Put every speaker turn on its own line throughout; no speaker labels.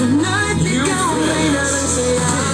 Tonight, ikaw ang reyna ng sayaw.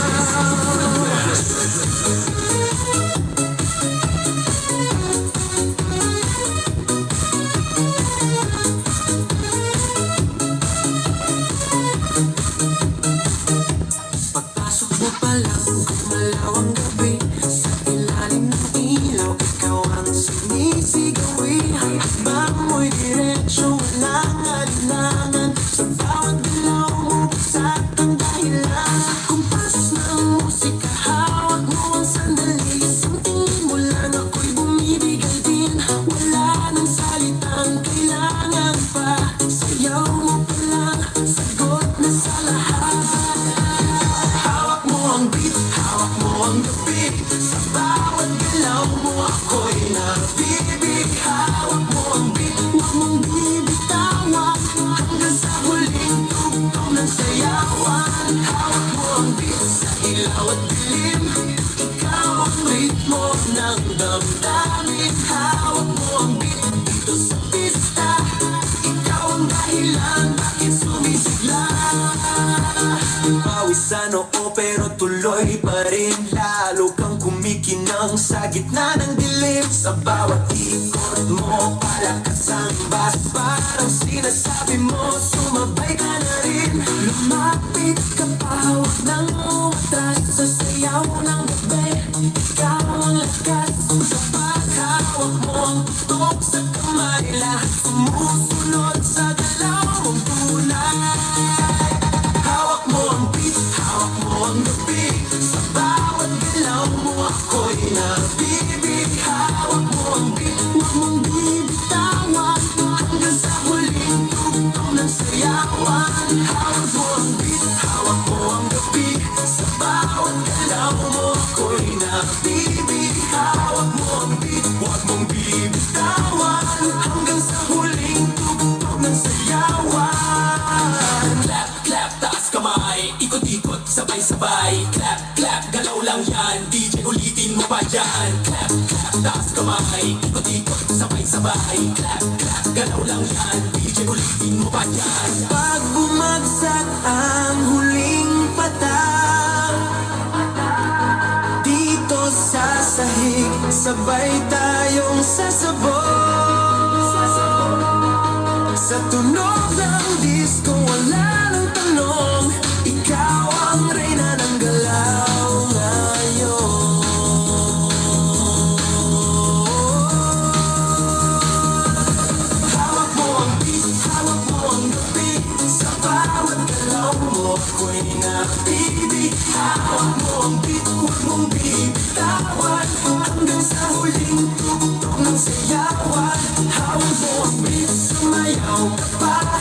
Pagpasok mo pa lang, gumalaw ang gabi. Sa ilalim ng ilaw, ikaw ang sumisigawi. Habang mo'y diretsyo, walang alinlangan. Sa bawat galaw mo, bagsat ang dahilan. Kumpas ng musika, hawak mo ang sandali. Isang tingin mo lang, ako'y bumibigay din. Wala nang salitang kailangan pa. Sayaw mo pa lang, sagot na sa lahat. Hawak mo ang beat, hawak mo ang gabi. Sa bawat galaw mo ako'y nabibig. Hawak mo ang beat, huwag mong bibitawan. Hanggang sa huling tugtog ng sayawan. Hawak mo ang beat sa ilaw at dilim. Ikaw ang ritmo ng damdamin. Hawak mo ang beat dito sa pista. Ikaw ang dahilan bakit sumisigla. Pawisan oo pero tuloy pa rin. Lalo kang kumikinang sa gitna ng dilim. Sa bawat ikot mo palakas ang bass. Parang sinasabi mo sumabay ka na rin. Lumapit ka pa, huwag nang umatras. Sa sayaw ng gabi, ikaw ang lakas. Sa paghawak mo ang tutok sa kamay. Lahat sumusunod sa galaw mong tunay. Hawak mo ang beat, hawak mo ang gabi. Sa bawat galaw mo ako'y nabibig. Hawak mo ang beat, huwag mong bibitawan. Hanggang sa huling tugtog ng sayawan. Hawak mo ang beat, hawak mo ang gabi. Sa bawat galaw mo ako'y nabibig. Hawak mo ang beat, huwag mong bibitawan. Hanggang sa huling tugtog ng sayawan. Clap, clap, taas kamay. Ikot-ikot, sabay-sabay. Clap, clap, galaw lang yan. DJ ulitin mo pa yan. Clap, clap, taas kamay. Ikot-ikot, sabay-sabay. Clap, clap, galaw lang yan. DJ ulitin mo pa yan. Pag bumagsak ang huling patak, dito sa sahig, sabay tayong sasabog. Sa tunog ng disco, wala nang tanong. Ikaw ang reyna ng galaw ngayon. Hawak mo ang beat, hawak mo ang gabi. Sa bawat galaw mo ako'y nabibig. Hawak mo ang beat, huwag mong bibitawan. Hanggang sa huling tugtog ng sayawan. Hawak mo ang beat, sumayaw ka pa.